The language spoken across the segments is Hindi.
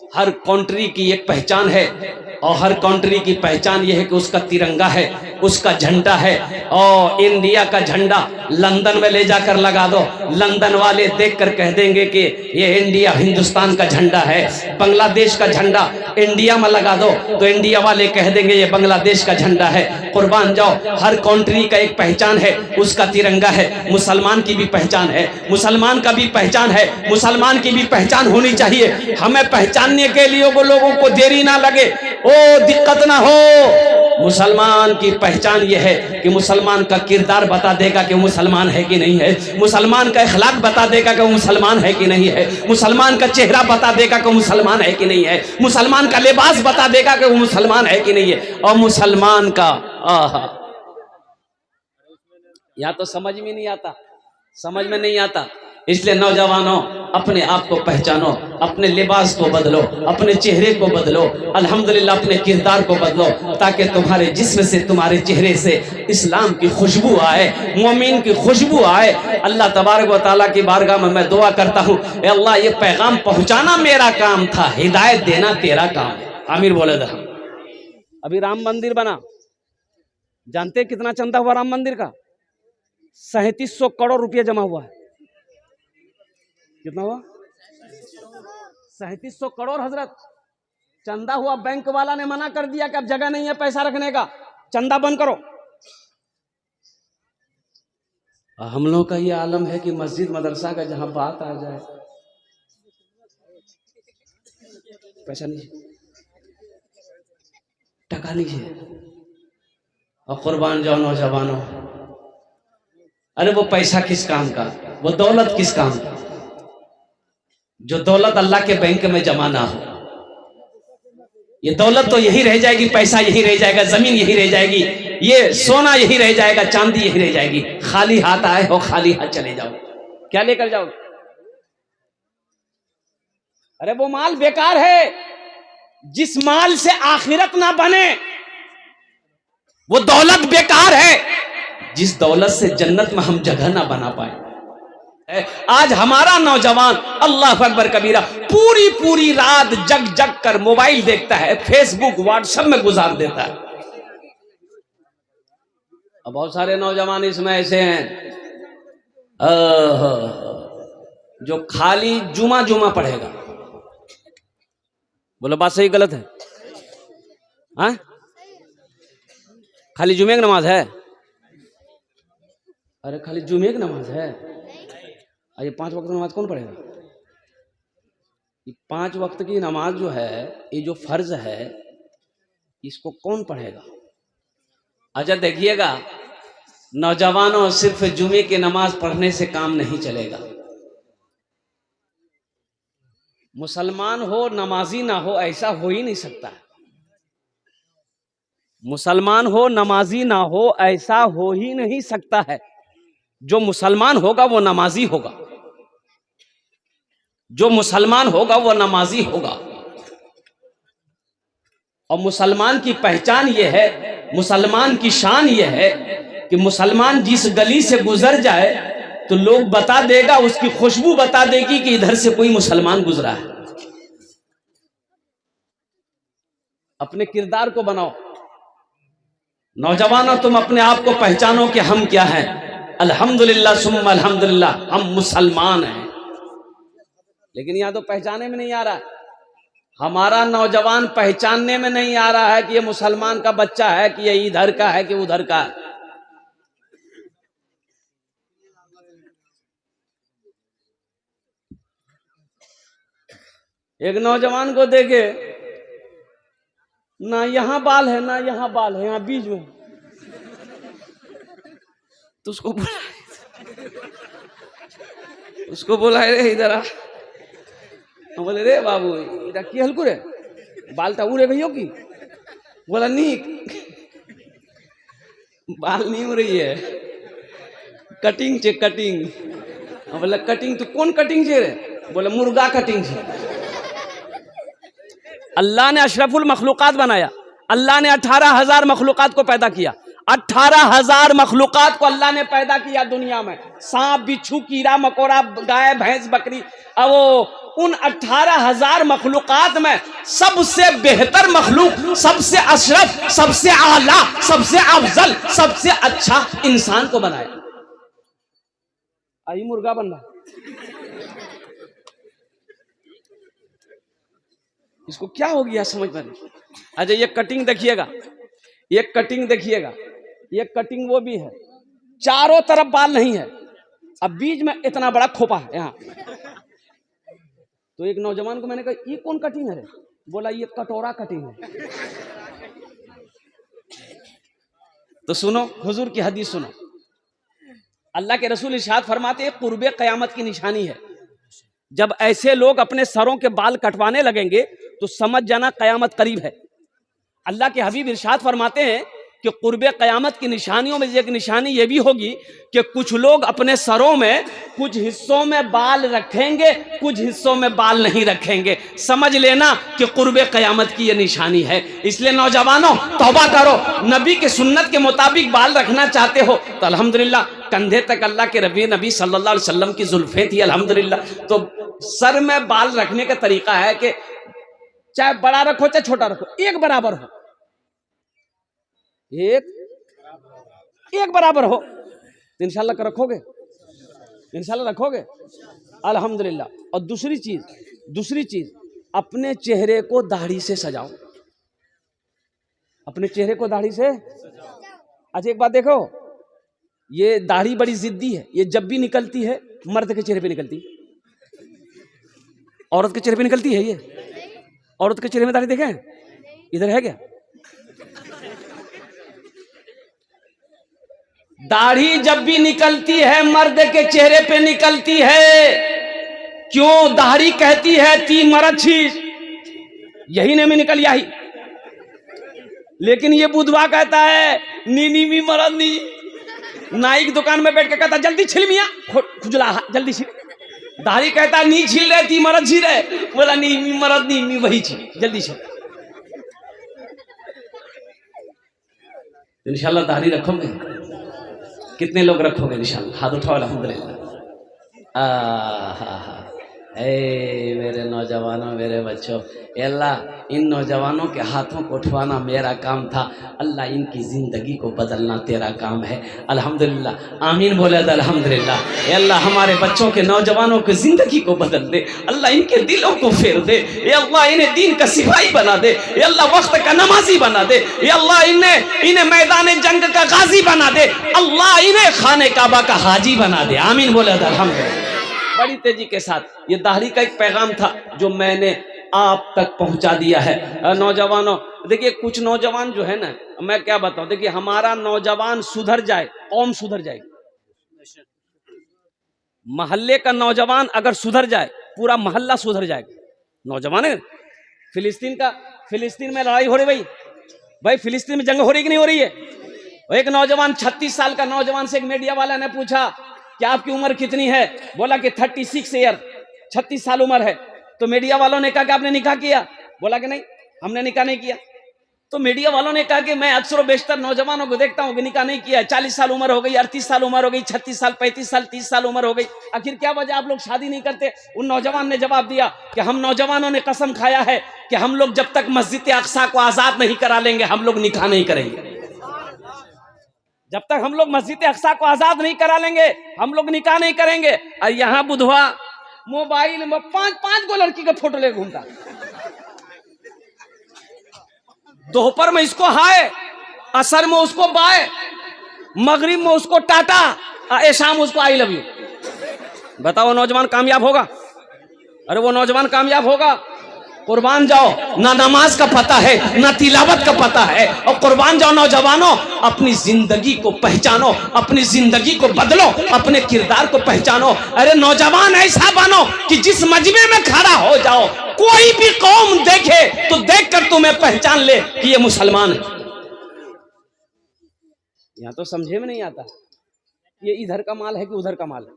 हर कंट्री की एक पहचान है और हर कंट्री की पहचान यह है कि उसका तिरंगा है, उसका झंडा है। और इंडिया का झंडा लंदन में ले जाकर लगा दो, लंदन वाले देखकर कह देंगे कि ये इंडिया हिंदुस्तान का झंडा है। बांग्लादेश का झंडा इंडिया में लगा दो तो इंडिया वाले कह देंगे ये बांग्लादेश का झंडा है। कुर्बान जाओ, हर कंट्री का एक पहचान है, उसका तिरंगा है। मुसलमान की भी पहचान है, मुसलमान का भी पहचान है, मुसलमान की भी पहचान होनी चाहिए। हमें पहचानने के लिए वो लोगों को देरी ना लगे, ओ दिक्कत ना हो। मुसलमान की पहचान यह है कि मुसलमान का किरदार बता देगा कि मुसलमान है कि नहीं है, मुसलमान का अखलाक बता देगा कि मुसलमान है कि नहीं है, मुसलमान का चेहरा बता देगा कि मुसलमान है कि नहीं है, मुसलमान का लिबास बता देगा कि वो मुसलमान है कि नहीं है। और मुसलमान का या तो समझ में नहीं आता, समझ में नहीं आता। इसलिए नौजवानों, अपने आप को पहचानो, अपने लिबास को बदलो, अपने चेहरे को बदलो, अल्हम्दुलिल्लाह अपने किरदार को बदलो, ताकि तुम्हारे जिस्म से, तुम्हारे चेहरे से इस्लाम की खुशबू आए, मोमिन की खुशबू आए। अल्लाह तबारक व तआला की बारगाह में मैं दुआ करता हूँ, अल्लाह ये पैगाम पहुँचाना मेरा काम था, हिदायत देना तेरा काम है। आमिर बोले दर। अभी राम मंदिर बना, जानते कितना चंदा हुआ राम मंदिर का? 3700 करोड़ रुपया जमा हुआ है। कितना हुआ? 3700 करोड़ हजरत चंदा हुआ। बैंक वाला ने मना कर दिया कि अब जगह नहीं है पैसा रखने का, चंदा बंद करो। हम लोग का ये आलम है कि मस्जिद मदरसा का जहां बात आ जाए पैसा नहीं, टका नहीं है। और कुर्बान जाओ नौजवानों, अरे वो पैसा किस काम का, वो दौलत किस काम का, जो दौलत अल्लाह के बैंक में जमा ना हो। ये दौलत तो यही रह जाएगी, पैसा यही रह जाएगा, जमीन यही रह जाएगी, ये सोना यही रह जाएगा, चांदी यही रह जाएगी। खाली हाथ आए हो, खाली हाथ चले जाओ, क्या लेकर जाओ? अरे वो माल बेकार है, जिस माल से आखिरत ना बने वो दौलत बेकार है, जिस दौलत से जन्नत में हम जगह ना बना पाए। आज हमारा नौजवान अल्लाह अकबर कबीरा पूरी पूरी रात जग जग कर मोबाइल देखता है, फेसबुक व्हाट्सएप में गुजार देता है। अब बहुत सारे नौजवान इसमें ऐसे हैं जो खाली जुमा जुमा पढ़ेगा। बोलो बात सही गलत है? हाँ, खाली जुमे की नमाज है? अरे खाली जुमे की नमाज है? ये 5 वक्त की नमाज कौन पढ़ेगा? ये 5 वक्त की नमाज जो है, ये जो फर्ज है, इसको कौन पढ़ेगा? अच्छा देखिएगा नौजवानों, सिर्फ जुमे की नमाज पढ़ने से काम नहीं चलेगा। मुसलमान हो नमाजी ना हो, ऐसा हो ही नहीं सकता। मुसलमान हो नमाजी ना हो, ऐसा हो ही नहीं सकता है। जो मुसलमान होगा वो नमाजी होगा, जो मुसलमान होगा वो नमाजी होगा। और मुसलमान की पहचान ये है, मुसलमान की शान ये है कि मुसलमान जिस गली से गुजर जाए तो लोग बता देगा, उसकी खुशबू बता देगी कि इधर से कोई मुसलमान गुजरा है। अपने किरदार को बनाओ नौजवानों, तुम अपने आप को पहचानो कि हम क्या हैं। अल्हम्दुलिल्लाह सुम्मा अल्हम्दुलिल्लाह, हम मुसलमान हैं। लेकिन यहां तो पहचाने में नहीं आ रहा, हमारा नौजवान पहचानने में नहीं आ रहा है कि ये मुसलमान का बच्चा है, कि ये इधर का है कि उधर का है। एक नौजवान को देखे, ना यहां बाल है ना यहां बाल है, यहां बीच में, तो उसको बोला रे इधर आ। बोले रे बाबू इधर की हल्कू रे, बालटा उड़े भैया की? बोला नहीं, बाल नहीं हो रही है, कटिंग चे कटिंग। बोला कटिंग तो कौन कटिंग चे रे? बोला मुर्गा कटिंग चे। अल्लाह ने अशरफुल मखलूकात बनाया, अल्लाह ने 18,000 मखलूकात को पैदा किया। 18,000 मखलूकात को अल्लाह ने पैदा किया दुनिया में, सांप बिच्छू कीड़ा मकोड़ा गाय भैंस बकरी। अब वो उन 18,000 मखलूकात में सबसे बेहतर मखलूक, सबसे अशरफ, सबसे आला, सबसे अफजल, सबसे अच्छा इंसान को बनाया। आई मुर्गा बन रहा, इसको क्या हो गया समझ में नहीं। अच्छा ये कटिंग देखिएगा, ये कटिंग देखिएगा, ये कटिंग वो भी है, चारों तरफ बाल नहीं है, अब बीच में इतना बड़ा खोपा है यहाँ। तो एक नौजवान को मैंने कहा ये कौन कटिंग है रे? बोला ये कटोरा कटिंग है। तो सुनो हुजूर की हदीस सुनो, अल्लाह के रसूल इरशाद फरमाते हैं कुर्बे क़यामत की निशानी है, जब ऐसे लोग अपने सरों के बाल कटवाने लगेंगे तो समझ जाना क़यामत करीब है। अल्लाह के हबीब इरशाद फरमाते हैं कि कुर्बे क़यामत की निशानियों में एक निशानी ये भी होगी कि कुछ लोग अपने सरों में कुछ हिस्सों में बाल रखेंगे, कुछ हिस्सों में बाल नहीं रखेंगे। समझ लेना कि कुर्बे क़यामत की ये निशानी है। इसलिए नौजवानों तौबा करो, नबी के सुन्नत के मुताबिक बाल रखना चाहते हो तो अल्हम्दुलिल्लाह कंधे तक अल्लाह के नबी सल्लल्लाहु अलैहि वसल्लम की जुल्फें थी अल्हम्दुलिल्लाह। तो सर में बाल रखने का तरीका है कि चाहे बड़ा रखो चाहे छोटा रखो, एक बराबर हो, एक बराबर हो, इंशाल्लाह रखोगे, इंशाल्लाह रखोगे अल्हम्दुलिल्लाह। और दूसरी चीज अपने चेहरे को दाढ़ी से सजाओ, अपने चेहरे को दाढ़ी से। अच्छा एक बात देखो, ये दाढ़ी बड़ी जिद्दी है, ये जब भी निकलती है मर्द के चेहरे पे निकलती, औरत के चेहरे पे निकलती है। ये औरत के चेहरे में दाढ़ी देखें, इधर है क्या? दाढ़ी जब भी निकलती है मर्द के चेहरे पे निकलती है। क्यों? दाढ़ी कहती है ती मरद छीस, यही ने में निकल आई। लेकिन ये बुधवा कहता है नीनी मी मरद नी। नाई की दुकान में बैठ के कहता जल्दी छिल मियाँ, खुजला जल्दी छिल। दाढ़ी कहता नी छिल रहे ती मरद छिल रहे, बोला नी मी मरद नी मी वही छिल, जल्दी छिल। इंशाल्लाह दाढ़ी रखोगे, कितने लोग रखोगे इंशाल्लाह? हाथ उठाओ अल्हम्दुलिल्लाह। ए मेरे नौजवानों, मेरे बच्चों, अल्लाह इन नौजवानों के हाथों को उठवाना मेरा काम था, अल्लाह इनकी ज़िंदगी को बदलना तेरा काम है। अल्हम्दुलिल्लाह, आमीन बोले तो अल्हम्दुलिल्लाह। अल्लाह हमारे बच्चों के, नौजवानों की ज़िंदगी को बदल दे, अल्लाह इनके दिलों को फेर दे, अल्लाह इन्हें दीन का सिपाही बना दे, अल्लाह वक्त का नमाजी बना दे, अल्लाह इन्हें मैदान जंग का गाजी बना दे, अल्लाह इन्हें खाने काबा का हाजी बना दे। आमीन बोले तो अल्हम्दुलिल्लाह। बड़ी तेजी के साथ ये दाढ़ी का एक पैगाम था जो मैंने आप तक पहुंचा दिया है। नौजवानों देखिए, कुछ नौजवान जो है ना, मैं क्या बताऊं, देखिए हमारा नौजवान सुधर जाए कौम सुधर जाएगी। मोहल्ले का नौजवान अगर सुधर जाए पूरा मोहल्ला सुधर जाएगा। नौजवान है, फिलिस्तीन में लड़ाई हो रही भाई, फिलिस्तीन में जंग हो रही कि नहीं हो रही है? एक नौजवान 36 साल का नौजवान से एक मीडिया वाला ने पूछा कि आपकी उम्र कितनी है? बोला कि 36 ईयर, 36 साल उम्र है। तो मीडिया वालों ने कहा कि आपने निकाह किया? बोला कि नहीं, हमने निकाह नहीं किया। तो मीडिया वालों ने कहा कि मैं अक्सर बेशतर नौजवानों को देखता हूँ कि निकाह नहीं किया, 40 साल उम्र हो गई, 38 साल उम्र हो गई, 36 साल, 35 साल, 30 साल उम्र हो गई, आखिर क्या वजह आप लोग शादी नहीं करते? उन नौजवान ने जवाब दिया कि हम नौजवानों ने कसम खाया है कि हम लोग जब तक मस्जिद अक्सा को आजाद नहीं करा लेंगे हम लोग निकाह नहीं करेंगे। जब तक हम लोग मस्जिद अक्सा को आजाद नहीं करा लेंगे हम लोग निकाह नहीं करेंगे। और यहाँ बुधवा मोबाइल में 5-5 गो लड़की का फोटो लेकर घूमता, दोपहर में इसको हाय, असर में उसको बाय, मगरिब में उसको टाटा, शाम उसको आई लव यू। बताओ नौजवान कामयाब होगा? अरे वो नौजवान कामयाब होगा? कुर्बान जाओ, ना नमाज का पता है ना तिलावत का पता है, और कुर्बान जाओ नौजवानों, अपनी जिंदगी को पहचानो, अपनी जिंदगी को बदलो, अपने किरदार को पहचानो। अरे नौजवान ऐसा बनो कि जिस मजमे में खड़ा हो जाओ, कोई भी कौम देखे तो देखकर तुम्हें पहचान ले कि ये मुसलमान है। यहाँ तो समझे में नहीं आता ये इधर का माल है कि उधर का माल है।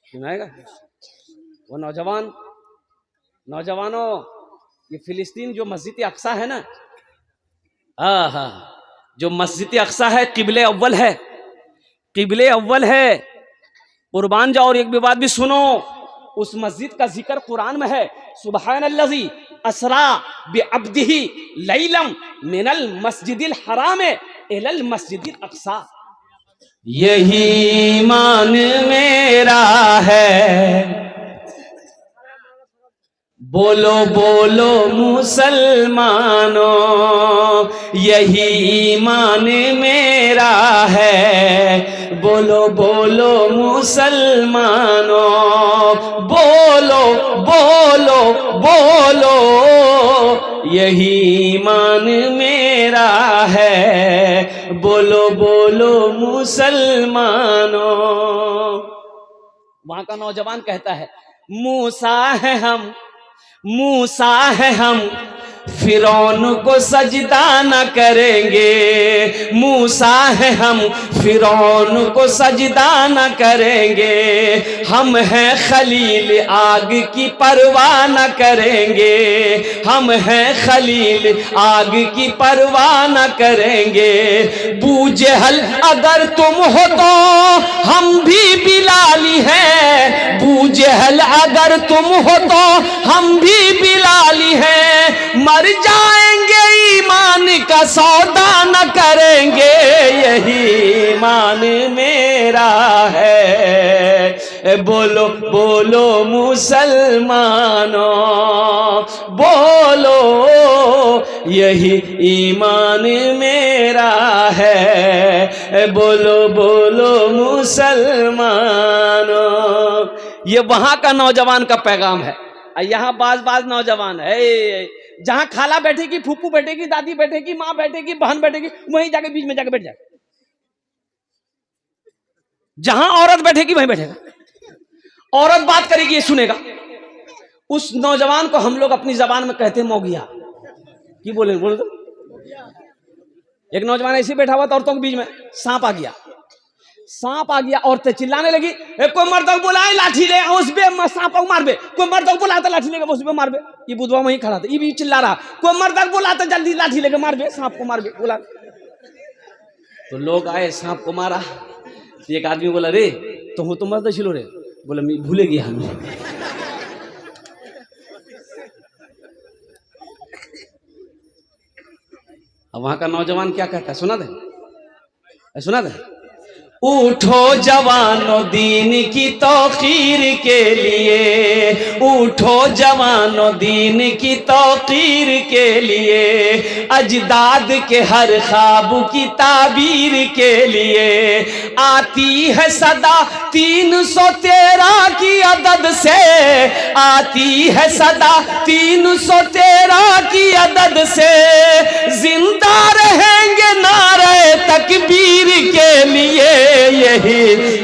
सुनाएगा वो नौजवानों, ये फिलिस्तीन जो मस्जिद अक्सा है ना, जो मस्जिद अक्सा है किबले अव्वल है, किबले अव्वल है। कुर्बान जाओ। और एक भी बात भी सुनो, उस मस्जिद का जिक्र कुरान में है, सुबहानल्लज़ी असरा बिअब्दिही लैलम मिनल मस्जिदिल हराम इलल मस्जिदिल अक्सा। यही ईमान मेरा है, बोलो बोलो मुसलमानों, यही ईमान मेरा है, बोलो बोलो मुसलमानों, बोलो बोलो बोलो, यही ईमान मेरा है, बोलो बोलो मुसलमानों। वहां का नौजवान कहता है, मूसा है हम, मूसा है हम, फिरौन को सजदा न करेंगे, मूसा है हम, फिरौन को सजदा न करेंगे, हम हैं खलील आग की परवाह न करेंगे, हम हैं खलील आग की परवाह न करेंगे, बूजहल अगर तुम हो तो हम भी बिलाली हैं, बूजहल अगर तुम हो तो हम भी बिलाली हैं, मर जाएंगे ईमान का सौदा न करेंगे, यही ईमान मेरा है, बोलो बोलो मुसलमानों, बोलो यही ईमान मेरा है, बोलो बोलो मुसलमानों। ये वहां का नौजवान का पैगाम है। यहाँ बाज बाज नौजवान है, जहां खाला बैठेगी, फूफू बैठेगी, दादी बैठेगी, माँ बैठेगी, बहन बैठेगी, वहीं जाके बीच में जाके बैठ जाए। जहां औरत बैठेगी वहीं बैठेगा, औरत बात करेगी ये सुनेगा। उस नौजवान को हम लोग अपनी जबान में कहते हैं मौगिया। की बोले बोले तो एक नौजवान ऐसे बैठा हुआ था, औरतों के बीच में सांप आ गया, सांप आ गया, औरतें चिल्लाने लगी, कोई मर्द बुलाए लाठी ले उस पे सांप को मार बे, कोई मर्द बुलाता लाठी लेके उस पे मार बे। ये बुधवा वहीं खड़ा था, ये भी चिल्ला रहा, कोई मर्द बुलाता जल्दी लाठी लेके मार बे, सांप को मार बे बुला। तो लोग आए, सांप को मारा। तो एक आदमी बोला, रे तो मर्द छिलो रे, बोला मैं भूले गया हम। अब वहां का नौजवान क्या कहता है, सुना दे, सुना दे। उठो जवानों दीन की तौकीर के लिए, उठो जवानों दीन की तौकीर के लिए, अजदाद के हर ख्वाब की ताबीर के लिए, आती है सदा 313 की अदद से, आती है सदा 313 की अदद से, जिंदा रहेंगे नारे तकबीर के लिए, यही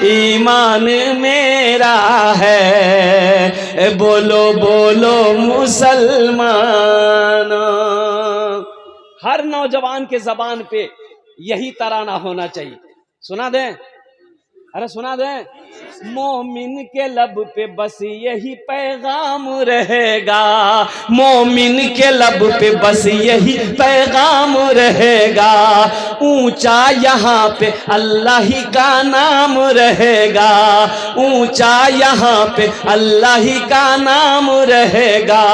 ईमान मेरा है, बोलो बोलो मुसलमानों। हर नौजवान के जबान पे यही तराना होना चाहिए। सुना दें, अरे सुना दें। मोमिन के लब पे बस यही पैगाम रहेगा, मोमिन के लब पे बस यही पैगाम रहेगा, ऊंचा यहाँ पे अल्लाह ही का नाम रहेगा, ऊंचा यहाँ पे अल्लाह ही का नाम रहेगा,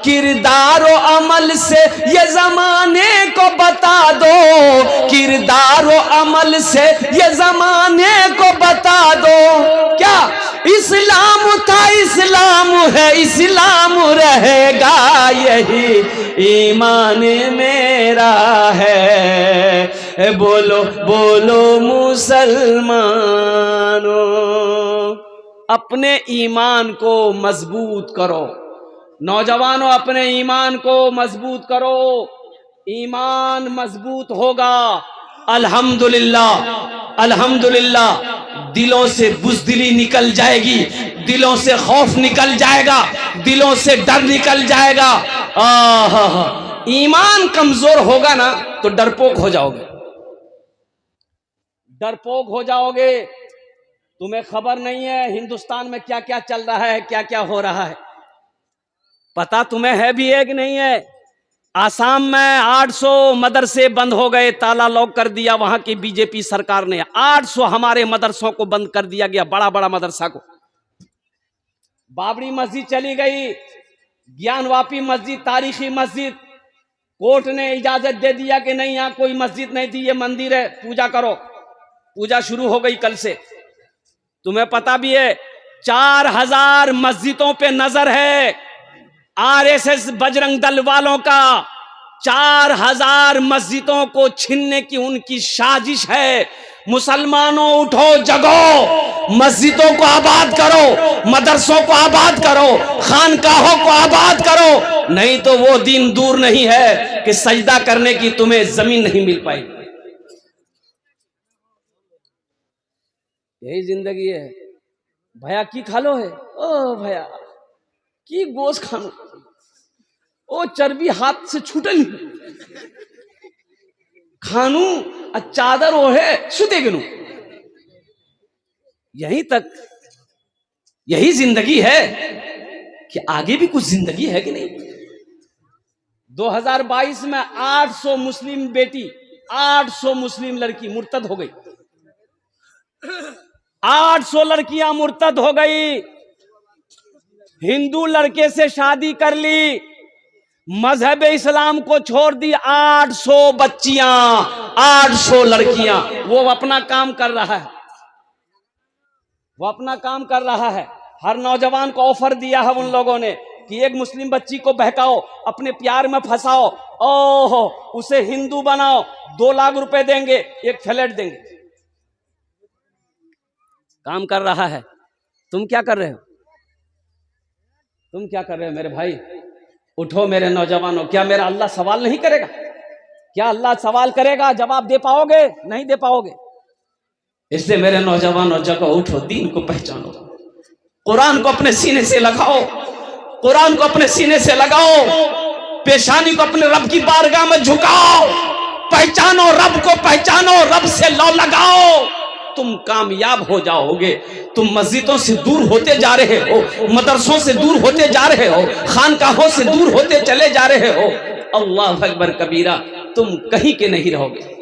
किरदार व अमल से ये जमाने को बता दो, किरदार व अमल से ये जमाने को बता दो, क्या इस्लाम था इस्लाम है इस्लाम रहेगा, यही ईमान मेरा है, बोलो बोलो मुसलमानों। अपने ईमान को मजबूत करो नौजवानों, अपने ईमान को मजबूत करो, ईमान मजबूत होगा अल्हम्दुलिल्लाह अल्हम्दुलिल्लाह। दिलों से बुज़दिली निकल जाएगी, दिलों से खौफ निकल जाएगा, दिलों से डर निकल जाएगा। ईमान कमजोर होगा ना तो डरपोक हो जाओगे, डरपोक हो जाओगे। तुम्हें खबर नहीं है हिंदुस्तान में क्या क्या चल रहा है, क्या क्या हो रहा है, पता तुम्हें है भी है कि नहीं है। आसाम में 800 मदरसे बंद हो गए, ताला लॉक कर दिया वहां की बीजेपी सरकार ने। 800 हमारे मदरसों को बंद कर दिया गया, बड़ा बड़ा मदरसा को। बाबरी मस्जिद चली गई, ज्ञानवापी मस्जिद, तारीखी मस्जिद, कोर्ट ने इजाजत दे दिया कि नहीं यहाँ कोई मस्जिद नहीं थी, ये मंदिर है, पूजा करो। पूजा शुरू हो गई कल से। तुम्हें पता भी है 4000 मस्जिदों पे नजर है आरएसएस बजरंग दल वालों का। 4000 मस्जिदों को छीनने की उनकी साजिश है। मुसलमानों उठो जगो, मस्जिदों को आबाद करो, मदरसों को आबाद करो, खानकाहों को आबाद करो, नहीं तो वो दिन दूर नहीं है कि सजदा करने की तुम्हें जमीन नहीं मिल पाएगी। यही जिंदगी है। भैया की खा लो है, ओ भैया की गोश्त खानो, ओ चर्बी हाथ से छूटल खानू, चादर ओढ़े सुते गनू। यहीं तक, यही जिंदगी है कि आगे भी कुछ जिंदगी है कि नहीं। 2022 में 800 मुस्लिम बेटी, 800 मुस्लिम लड़की मुर्तद हो गई। 800 लड़कियां मुर्तद हो गई। हिंदू लड़के से शादी कर ली, मजहब इस्लाम को छोड़ दी। 800 बच्चियां, 800 लड़कियां। वो अपना काम कर रहा है, वो अपना काम कर रहा है। हर नौजवान को ऑफर दिया है उन लोगों ने कि एक मुस्लिम बच्ची को बहकाओ, अपने प्यार में फंसाओ, ओहो उसे हिंदू बनाओ, 2 लाख रुपए देंगे, एक फ्लैट देंगे। काम कर रहा है। तुम क्या कर रहे हो? तुम क्या कर रहे हो मेरे भाई? उठो मेरे नौजवानों। क्या मेरा अल्लाह सवाल नहीं करेगा? क्या अल्लाह सवाल करेगा? जवाब दे पाओगे? नहीं दे पाओगे। इसलिए मेरे नौजवानों जगो, उठो, दीन को पहचानो, कुरान को अपने सीने से लगाओ, कुरान को अपने सीने से लगाओ, पेशानी को अपने रब की बारगाह में झुकाओ, पहचानो रब को, पहचानो रब से लौ लगाओ, तुम कामयाब हो जाओगे। तुम मस्जिदों से दूर होते जा रहे हो, मदरसों से दूर होते जा रहे हो, खानकाहों से दूर होते चले जा रहे हो। अल्लाह अकबर कबीरा, तुम कहीं के नहीं रहोगे।